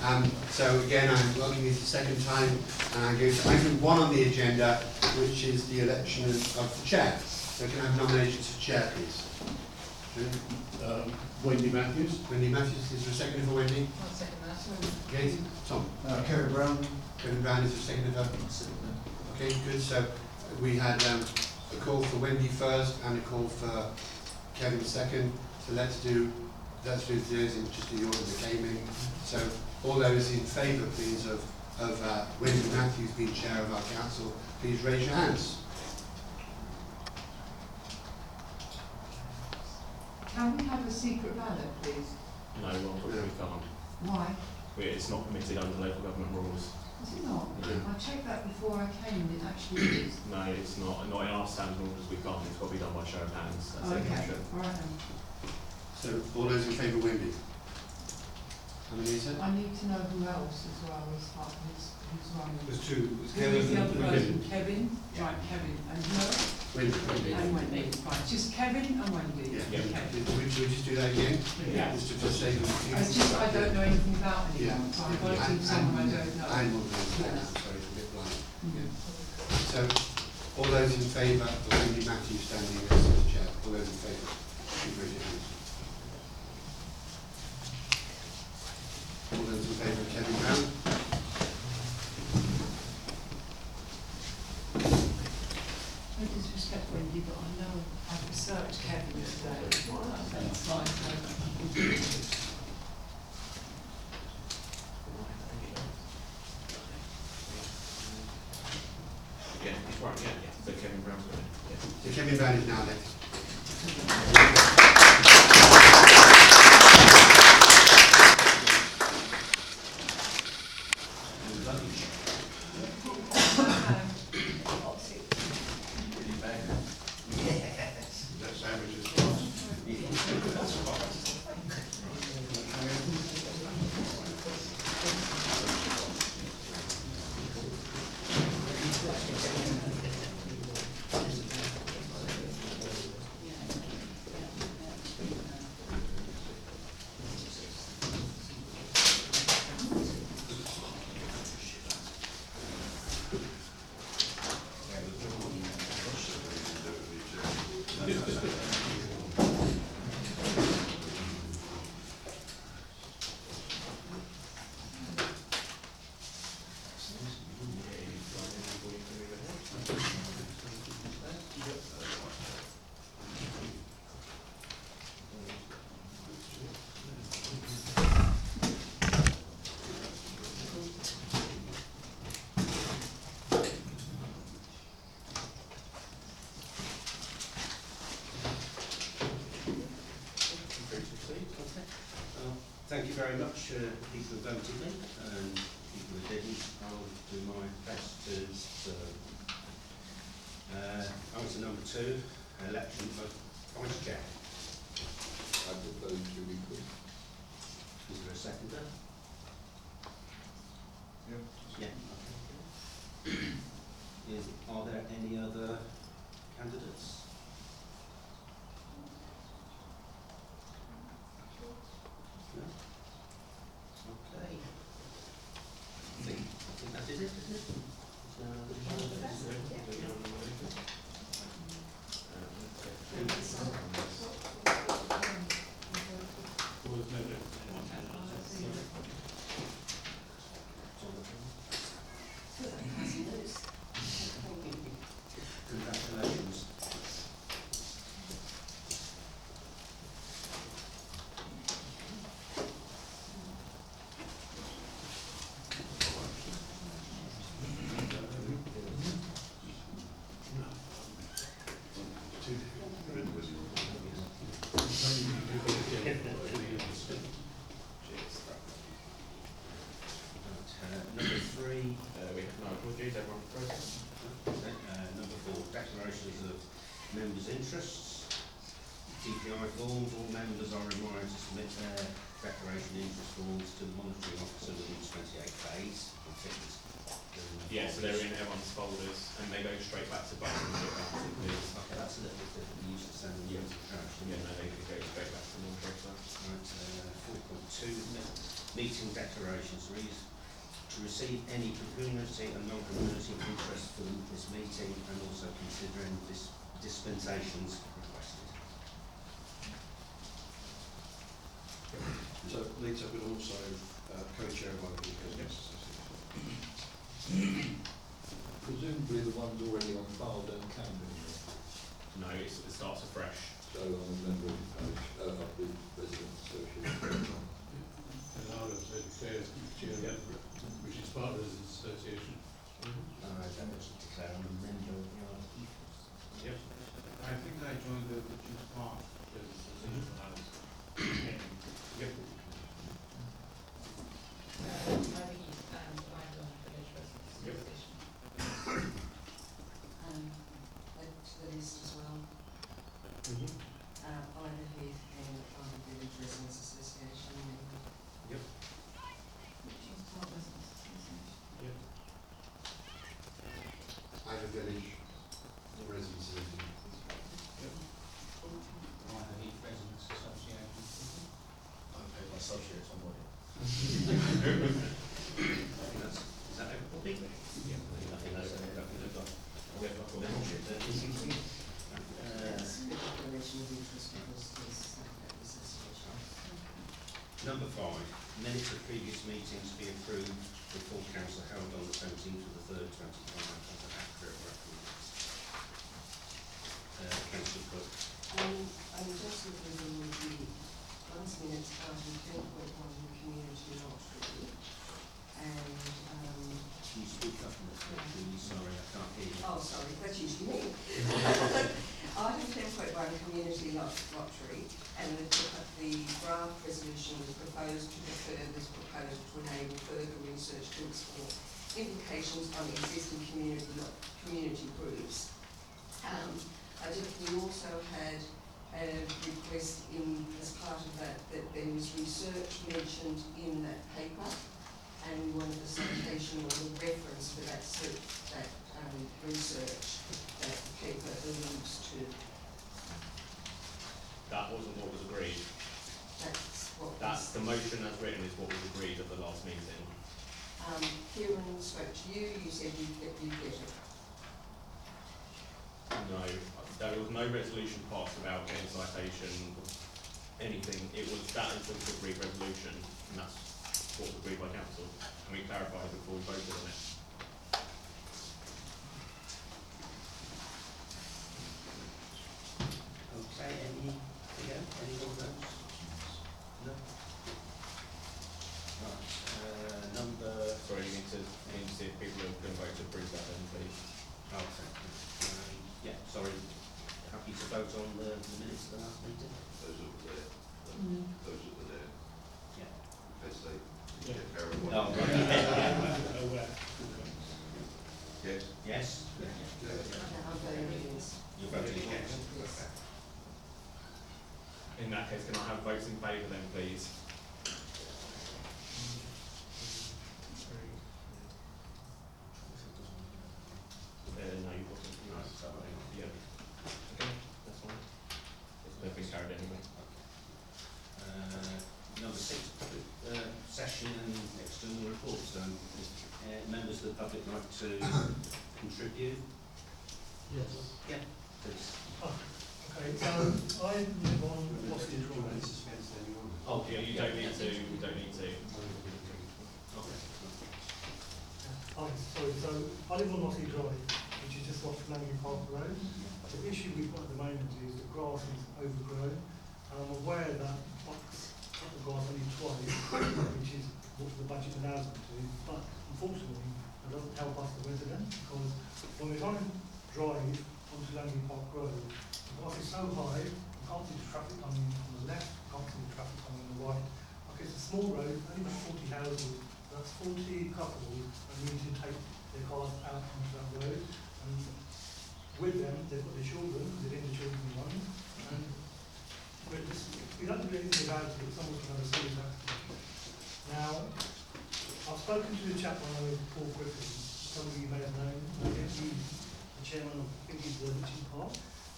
So again, I'm welcoming you for the second time, and I go to item 1 on the agenda, which is the election of the chair. So can I have nominations for chair, please? Wendy Matthews. Wendy Matthews, is there a second for Wendy? I'll second that. Okay, Tom? Kevin Brown. Kevin Brown is a second of her. Okay, good. So we had a call for Wendy first and a call for Kevin second. So let's do those in just the order that came in. So all those in favour, please, of Wendy Matthews being chair of our council, please raise your hands. Can we have a secret ballot, please? No, unfortunately we can't. Why? It's not permitted under local government rules. Is it not? Yeah. I checked that before I came and it actually is. No, it's not. Not in our standard orders we can't. It's got to be done by show of hands. That's the Okay, condition. all right then. So all those in favour, Wendy? Anita? I need to know who else as well is part of who's running. There's two. There's Who is the other person? Kevin. Kevin? Right, Kevin. And her? Wendy. And Wendy. Right, just Kevin and Wendy. Yeah. Yeah. Okay. Would we just do that again? Yeah. Just to say I don't know anything about Yeah. anyone, so I'm voting for someone I don't know. I'm one of those, Yeah. sorry, it's a bit blind. Mm. So, all those in favour of Wendy Matthews standing as the chair, all those in favour, please raise your hands. All those in favour of Kevin Brown? No disrespect, Wendy, but I know I've researched Kevin today. That's like, Yeah, it's right. Yeah. So Kevin Brown's got it. Yeah. So Kevin Brown is now elected. Thank you very much, people who voted me, and people who didn't. I'll do my best to serve. Item number 2, election of vice chair. I propose Julie Cook. Is there a seconder? Yeah. Are there any other candidates? No? Okay. I think that is it, isn't it? Congratulations. Number 3, We have no apologies. Everyone's present. number 4, declarations of members' interests. DPI forms, all members are required to submit their declaration of interest forms to the monitoring officer within 28 days. I think it's Yeah, so they're in everyone's folders and they go straight back to Bucks and get back to the Okay, that's a little bit different. We used to send them to trash. Yeah, no, they could go straight back to the monitoring officer. Right, 4.2, isn't it? Meeting declarations. To receive any community and non-community interest from this meeting and also considering dispensations requested. So Lita could also co-chair one of the Business Presumably the ones already on file don't count anymore. No, it starts afresh. So I'm a member of the parish, of the residents association. And I was chair, which is part of the association. I don't declare I'm a member of the RDP. Yep. I think I joined the Juice Park association when I was. Yep. Yep. Add to the list as well. Ida Heath and Ida Village Residents Association member. Yep. Which is part Residents Association. Yep. Ivor Village, the residents of it. Ida Heath Residents Association. I'm paid by associates on what? Is that everybody? Yeah. I think that's everybody. Membership there. That's a declaration of interest because there's that association. Number 5, minutes of previous meetings be approved before council held on the 17th of the 3rd, 25 as an accurate record. Councillor Cook. I'm just looking at the once minutes item 10.1 community lottery and Can you speak up a little bit, please? Sorry, I can't hear you. oh sorry, that's usually me. Item 10.1 community lottery and the draft resolution was proposed to defer this proposal to enable further research to explore implications on existing community groups. We also had a request as part of that there was research mentioned in that paper and we wanted a citation or a reference for that research that the paper alludes to. That wasn't what was agreed. That's The motion as written is what was agreed at the last meeting. Kieran spoke to you, you said you'd get it. No, there was no resolution passed about any citation, anything. That is the agreed resolution, and that's what was agreed by council. And we clarified before we voted on it. Okay, any more notes? No? Right, number... Sorry, you need to see if people are going to vote to approve that then, please. Okay. Yeah, sorry. Happy to vote on the minutes of the last meeting? Those that were there. Those that were there. Yeah. Let's say, Yeah. everyone. Oh, right. Yes. Yes? I'm voting against. You're voting against? Yes. In that case, can I have votes in favour then, please? No, you wasn't. No, sorry. Yeah. Okay, that's fine. They've been carried anyway. Number 6, public session and external reports. Members of the public like to contribute? Yes. Yeah, please. Okay, so I live on Boston Drive. Oh, Yeah, you don't need to. We don't need to. Okay. Oh, sorry, so I live on Mossy Drive, which is just off Langley Park Road. The issue we've got at the moment is the grass is overgrown. And I'm aware that Fox cut the grass only twice, which is what the budget allows them to, but unfortunately, it doesn't help us the residents, because when we're trying to drive onto Langley Park Road, the grass is so high, you can't see the traffic coming on the left, you can't see the traffic coming on the right. Okay, it's a small road, only about 40 houses, that's 40 couples that need to take their cars out onto that road. And with them, they've got their children, they're in the children's one, and we don't do anything about it, but someone's going to have a serious accident. Now, I've spoken to a chap I know, Paul Griffin, some of you may have known, he's the chairman of, I think he's the Richard Park,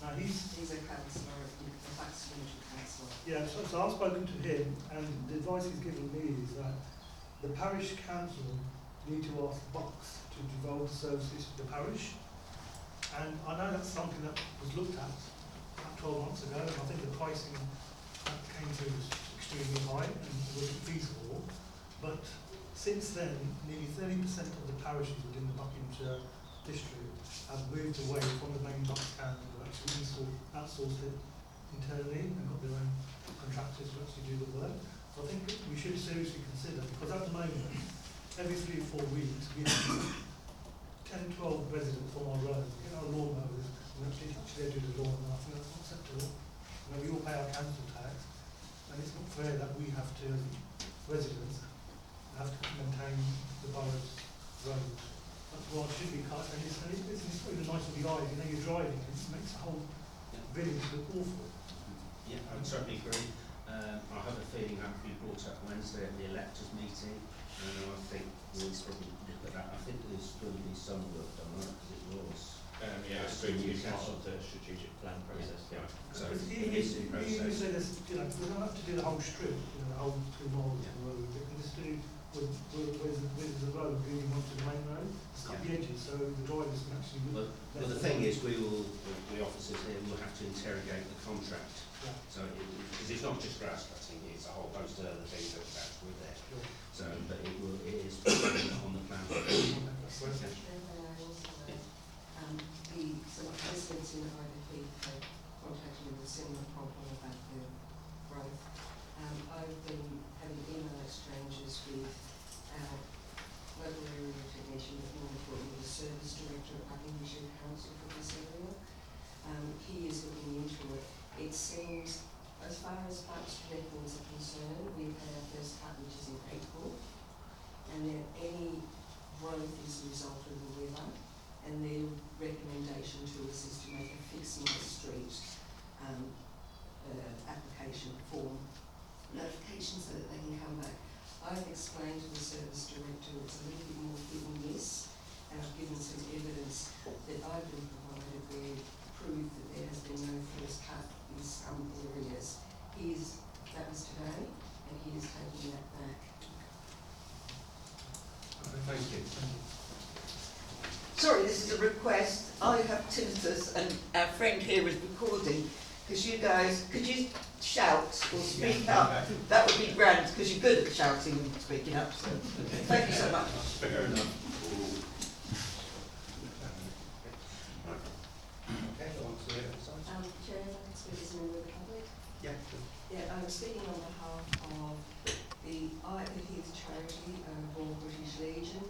Now he's, He's a councillor, a tax unitary councillor. yeah, so I've spoken to him, and the advice he's given me is that the parish council need to ask Box to devolve services to the parish. And I know that's something that was looked at about 12 months ago, and I think the pricing that came through was extremely high and wasn't feasible. But since then, nearly 30% of the parishes within the Buckinghamshire district have moved away from the main Bucks council and actually outsourced it internally and got their own contractors to actually do the work. So I think we should seriously consider, because at the moment, every 3 or 4 weeks, we have 10, 12 residents on our road, get our lawnmowers, and actually do the lawn, and I think that's not acceptable. You know, we all pay our council tax, and it's not fair that we have to, as residents, have to maintain the borough's roads. That's why it should be cut, and it's not even nice on the eyes, you know, you're driving, it makes the whole village look awful. Yeah, I would certainly agree. I have a feeling that will be brought up Wednesday at the electors meeting, and I think we'll probably look at that. I think there's going to be some work done on it, because it was. Yeah, it's Actually, going to be part Newcastle. of the strategic plan process. Yeah. So Because it is in even process. say there's, you know, we don't have to do the whole strip, you know, the whole 2 miles of the road, we can just do where's the road leading onto the main road, just cut the edges so the drivers can actually look. Well, the thing is, the officers here will have to interrogate the contract. Yeah. So, because it's not just grass cutting, it's a whole host of other things that are actually there. Sure. So, but it is on the plan. That's right. And I also know, some residents in IVP have contacted me with a similar problem about the growth. I've been having email exchanges with our local area technician, but more importantly, the service director at Buckinghamshire Council for this area. He is looking into it. It seems, as far as Bucks records are concerned, we've had our first cut, which is in April, and then any growth is a result of the weather, and their recommendation to us is to make a fixing the street application form notification so that they can come back. I've explained to the service director it's a little bit more hit and miss, and I've given some evidence that I've been provided where prove that there has been no first cut in some areas. That was today, and he is taking that back. Thank you. Sorry, this is a request. I have tinnitus and our friend here is recording. Because you guys, could you shout or speak up? That would be grand, because you're good at shouting and speaking up. So thank you so much. Fair enough. Okay, go on to the other side. Chair, if I could speak as a member of the public. Yeah. Yeah, I'm speaking on behalf of the Heath charity, Royal British Legion.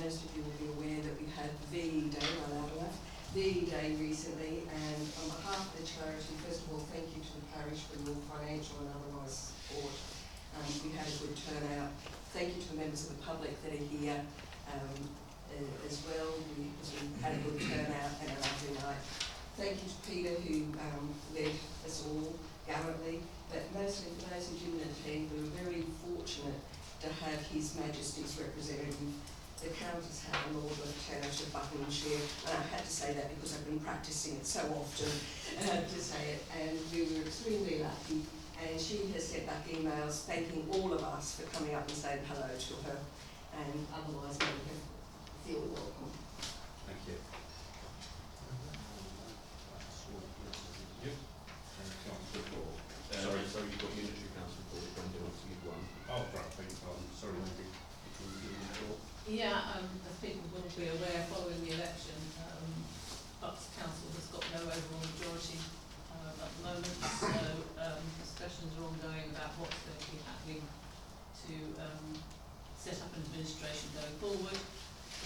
Most of you will be aware that we had VE Day, VE Day recently, and on behalf of the charity, first of all, thank you to the parish for your financial and otherwise support. We had a good turnout. Thank you to the members of the public that are here as well. We had a good turnout and a lovely night. Thank you to Peter who led us all gallantly, but mostly for those of you in the team, we were very fortunate to have His Majesty's representative, the Countess Helen Lord Lieutenant of Buckinghamshire, and I had to say that because I've been practising it so often to say it, and we were extremely lucky, and she has sent back emails thanking all of us for coming up and saying hello to her, and otherwise made her feel welcome. Thank you. Sorry, so you've got unitary council report, Wendy wants to give one. Oh, right, thank you. Sorry, Wendy. Yeah, as people will be aware, following the election, Bucks Council has got no overall majority at the moment, so discussions are ongoing about what's going to be happening to set up an administration going forward.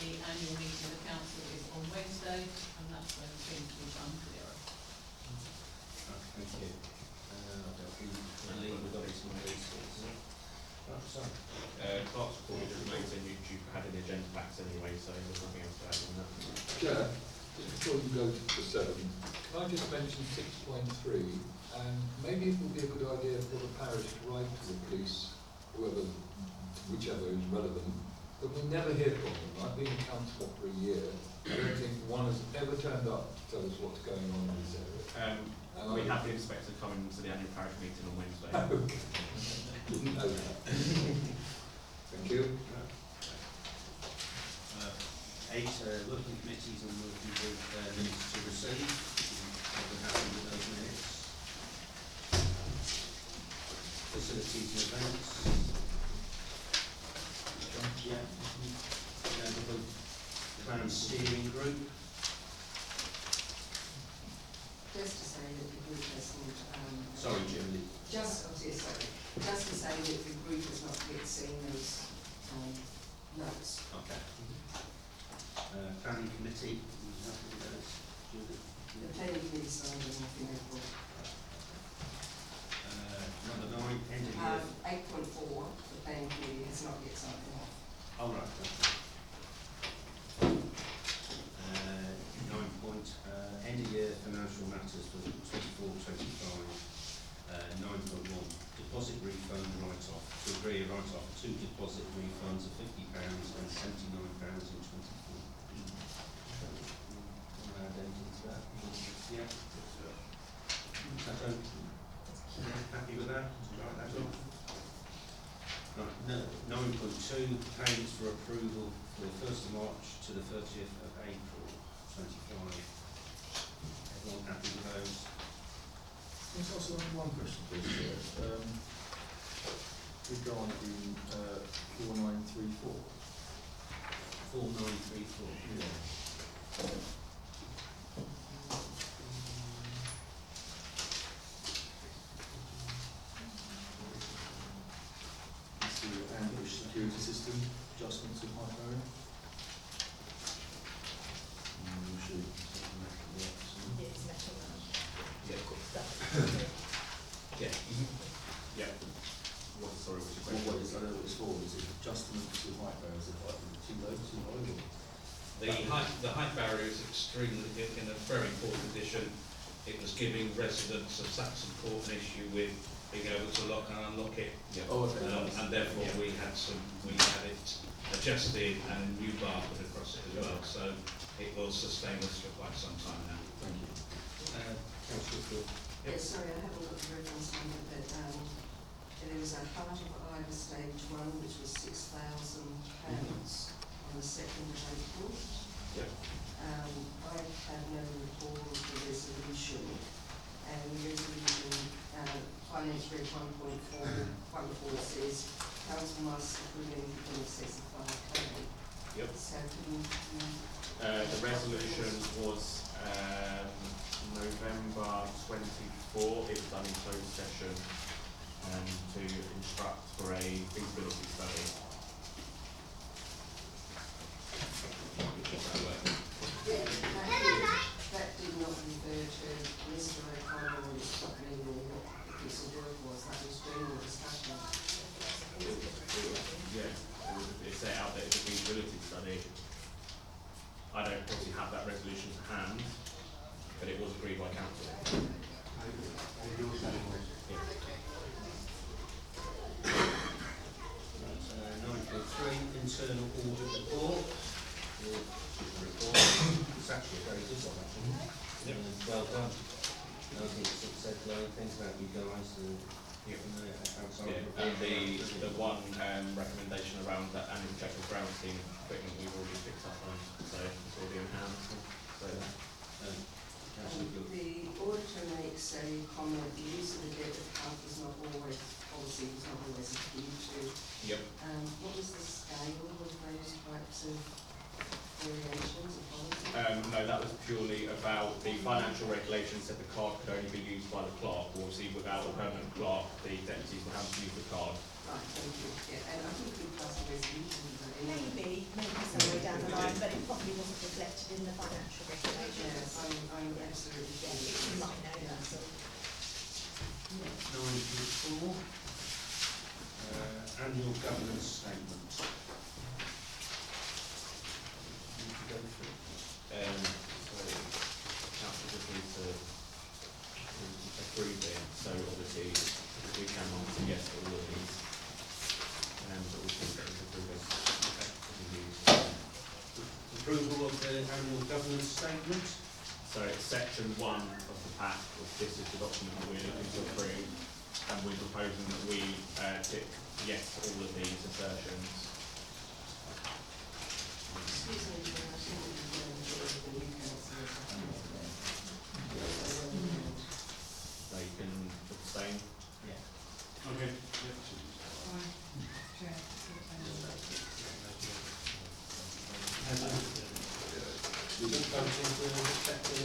The annual meeting of the council is on Wednesday, and that's when things become clearer. Thank you. I believe we've got some resources. Clark's report doesn't make sense, you had in the agenda packs anyway, so there's nothing else to add on that. Chair, just before you go to 7, can I just mention 6.3, and maybe it would be a good idea for the parish to write to the police, whichever is relevant, that we never hear from them. I've been a councillor for a year. I don't think one has ever turned up to tell us what's going on in this area. We have the inspector coming to the annual parish meeting on Wednesday. Okay. Didn't know that. Thank you. 8, working committees and working group minutes to receive. Everyone happy with those minutes? Facilities and events. Yeah. The plan steering group. Just to say that the group hasn't, Sorry, Julie. just to say that the group has not yet seen those, notes. Okay. Planning committee. You happy with those, Julie? The planning committee signed them off in April. Number 9, end of year. 8.4, the planning committee has not yet signed them off. Oh, right. Okay. 9 point, end of year financial matters for 24-25. 9.1, deposit refund write-off. To agree a write-off of 2 deposit refunds of £50 and £79 in 24. Add anything to that? Yeah. Happy with that? Right, that's all. Right, 9.2, payments for approval for the 1st of March to the 30th of April 25. Everyone happy with those? Can I ask one question, please? Regarding 4934. 4934. Yeah. It's the ambush security system adjustments of high power. Yeah. Yeah. Sorry, what's your What question? is, I know what it's for, is it adjustments to high power, is it like too low, too high, or? The height barrier is extremely, in a very poor condition. It was giving residents of Saxon Court an issue with being able to lock and unlock it. Oh, okay. And therefore we had it adjusted and a new bar put across it as well. So it will sustain us for quite some time now. Thank you. Councillor Field. Yes, sorry, I haven't got the reference number, but there was a Heart of Ivor stage 1, which was £6,000 on the 2nd of April. Yep. I have no report of the resolution, and the resolution, finance reg 1.414 says council must approve anything in excess of 5k. Yep. So can you, The resolution was November 24. It was done in closed session to instruct for a feasibility study. that did not refer to Mr. O'Connor or his company or what the piece of work was, that was general discussion. It set out that it's a feasibility study. I don't probably have that resolution to hand, but it was agreed by council. Yeah. 9.3, internal audit report. It's actually a very good one, actually. Yep. Well done. I think it said glowing things about you guys and outside Yeah, of and the one recommendation around that annual check of ground team equipment we've already picked up on, so it's already in hand. So Councillor Field. The auditor makes a comment, the use of the debt account is not always, policy is not always adhered to. Yep. What was the scale of those types of variations of policy? No, that was purely about the financial regulations said the card could only be used by the clerk. Obviously, without a permanent clerk, the deputies would have to use the card. Right, thank you. Yeah, and I think we passed a resolution. Maybe somewhere down the line, but it probably wasn't reflected in the financial regulations. Yes, I'm absolutely Yeah, sure. you might know that, so. 9.4, annual governance statement. Go through. So council just needs to approve it. So obviously, we can answer yes to all of these, but we can get them to approve it. Okay. approval of the annual governance statement. So it's section 1 of the pack, this is the document that we're looking to approve, and we're proposing that we tick yes to all of these assertions. Excuse me, Chair, I think we're going to do the new councillors. They can abstain. Okay. We don't vote into the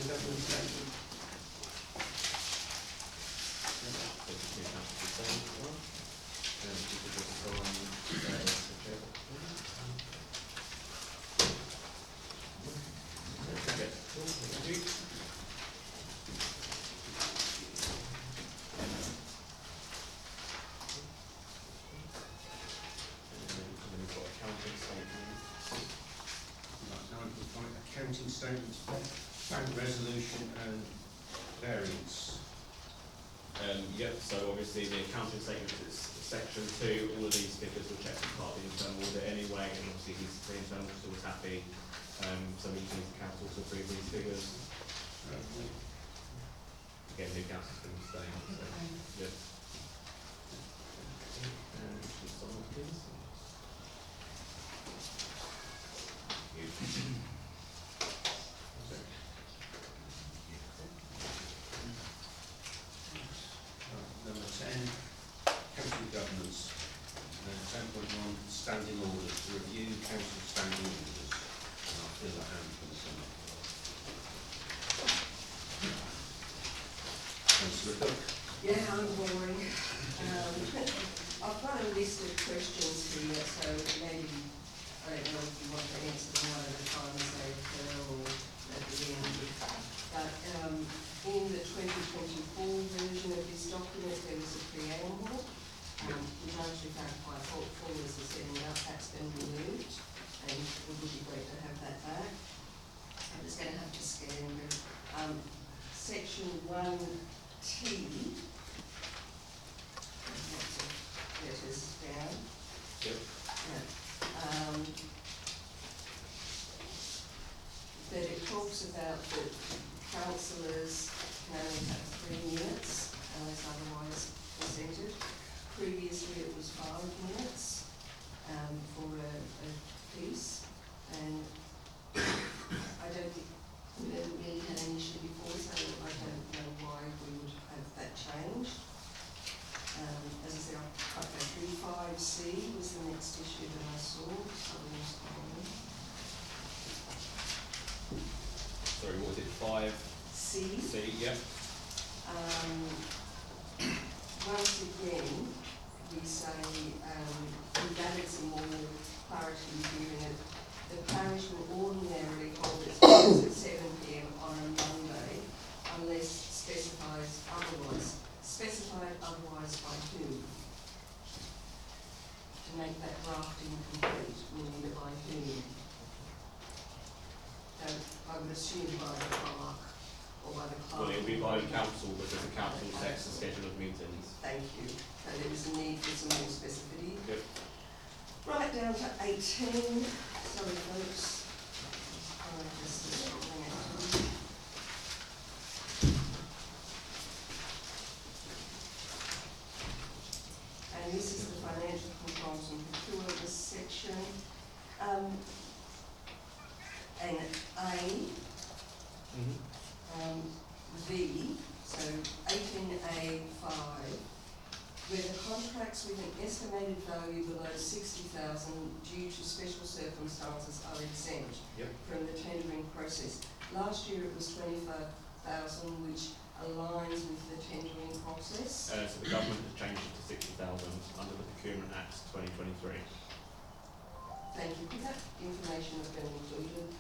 governance statement. So the two councillors abstain as well. And if you could just go on, the chair. Okay, thank you. And then we've got accounting statement. Right, now we've got accounting statements, bank resolution and variance. Yep, so obviously the accounting statement is section 2, all of these figures were checked as part of the internal audit anyway, and obviously the internal auditor was happy, so we just need the council to approve these figures. Again, the council's going to stay, so, yep. And just someone please. Number 10, council governance. 10.1, standing orders. To review council standing orders. And I'll fill that out for the summer. Councillor Cook. Yeah, I'm boring. I've got a list of questions here, so maybe, I don't know if you want to answer them one at a time as they occur or at the end. But in the 2024 version of this document, there was a preamble, which I actually found quite helpful as a setting up. That's been removed, and it would be great to have that back. I'm just going to have to scan section 1T. Letters down. Yep. Yeah. That it talks about that councillors can only have 3 minutes unless otherwise presented. Previously it was 5 minutes for a piece, and I don't think we've ever really had an issue before, so I don't know why we would have that changed. As I said, I'll go through 5C was the next issue that I saw. Sorry, what was it, 5? C. C, yep. Once again, we say, we've added some more clarity here in it. The parish will ordinarily hold its meetings at 7 PM on a Monday unless specified otherwise. Specified otherwise by whom? To make that drafting complete, meaning by whom? I would assume by the clerk or by the clerk. Well, it will be by the council because the council sets the schedule of meetings. Thank you. So there was a need for some more specificity. Yep. Right down to 18. Sorry, folks. And this is the financial controls and procurement section. And A. V, so 18A5, where the contracts with an estimated value below 60,000 due to special circumstances are exempt from the tendering process. Last year it was 25,000, which aligns with the tendering process. So the government has changed it to 60,000 under the Procurement Act 2023. Thank you. Could that information have been included?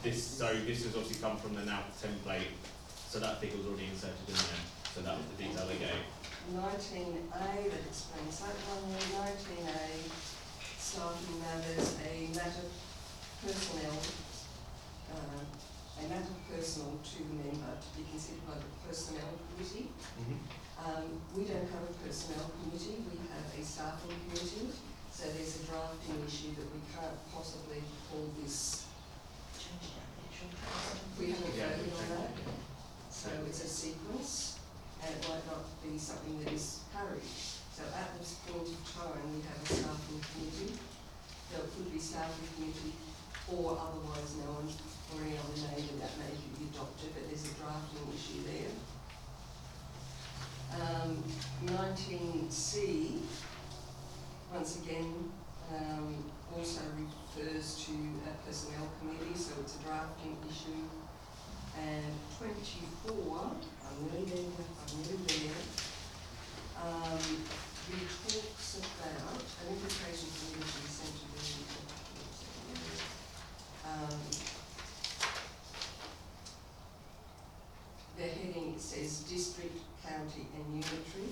This has obviously come from the now template, so that figure was already inserted in there, so that was the detail they gave. 19A, that explains that one there. 19A, staffing matters, a matter personnel, a matter personal to the member to be considered by the personnel committee. We don't have a personnel committee, we have a staffing committee. So there's a drafting issue that we can't possibly call this, we haven't voted on that. So it's a sequence, and it might not be something that is hurried. So at this point of time, we have a staffing committee. So it could be staffing committee or otherwise known or any other name that may be adopted, but there's a drafting issue there. 19C, once again, also refers to a personnel committee, so it's a drafting issue. And 24, I'm nearly there, he talks about an invitation committee to be sent to the heading, it says district, county and unitary.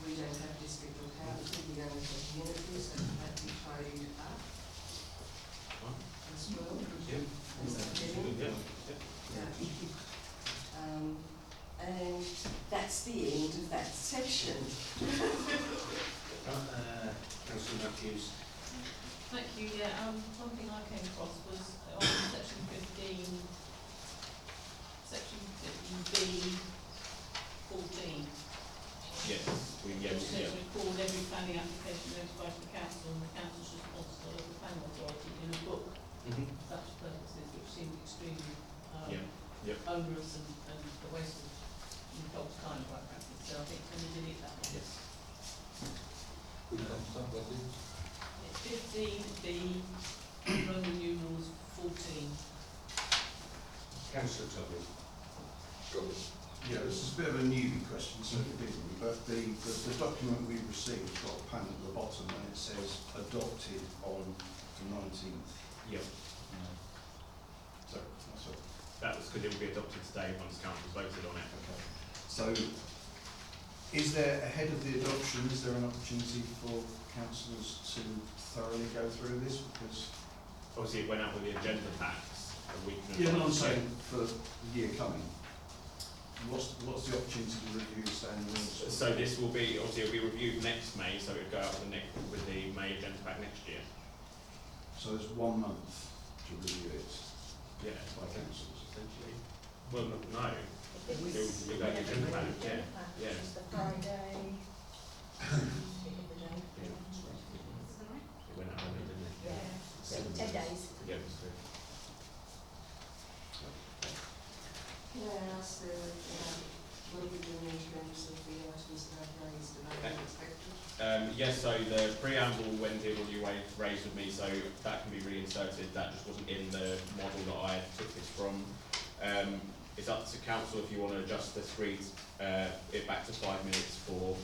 We don't have district or county, we only have unitary, so that be tidied up as well. Yep. As a heading. Yep. And that's the end of that section. Councillor Matthews. Thank you, yeah, one thing I came across was on section 15, section 15B, 14. Yes, It says record every planning application notified to the council and the council's responsible as the planning authority in a book Mm-hmm. for such purposes, which seemed extremely Yep. onerous and a waste of Cole's time, quite frankly. So I think can we delete that one? Yes. Which one's that, Leslie? It's 15B, Roman numerals 14. Councillor Tubby. Got it. Yeah, this is a bit of a newbie question, so forgive me, but the document we received has got a panel at the bottom and it says adopted on the 19th. Yep. So, that's all. That was because it will be adopted today once council's voted on it. Okay. So, is there, ahead of the adoption, is there an opportunity for councillors to thoroughly go through this? Because Obviously, it went out with the agenda packs a week in yeah, no, I'm advance. saying for the year coming. What's the opportunity to review standing orders? So this will be, obviously it'll be reviewed next May, so it'll go out with the May agenda pack next year. So there's 1 month to review it Yeah. by councillors, essentially. Well, no. If it was You'll go to the agenda pack, yeah. which Yeah. was the Friday. Pick of the day. It went out early, didn't it? Yeah, so 10 days. Yeah, it was good. Can I ask what are we doing in terms of the items that I've raised and I've expected? Yes, so the preamble, Wendy, will you raised with me, so that can be reinserted. That just wasn't in the model that I took this from. It's up to council if you want to adjust this, read it back to 5 minutes for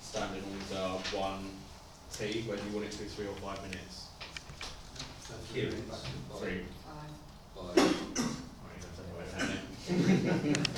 standing order 1T, whether you want it to be 3 or 5 minutes. Hearings. 3. Five. Five. Right, that's anyway, isn't it?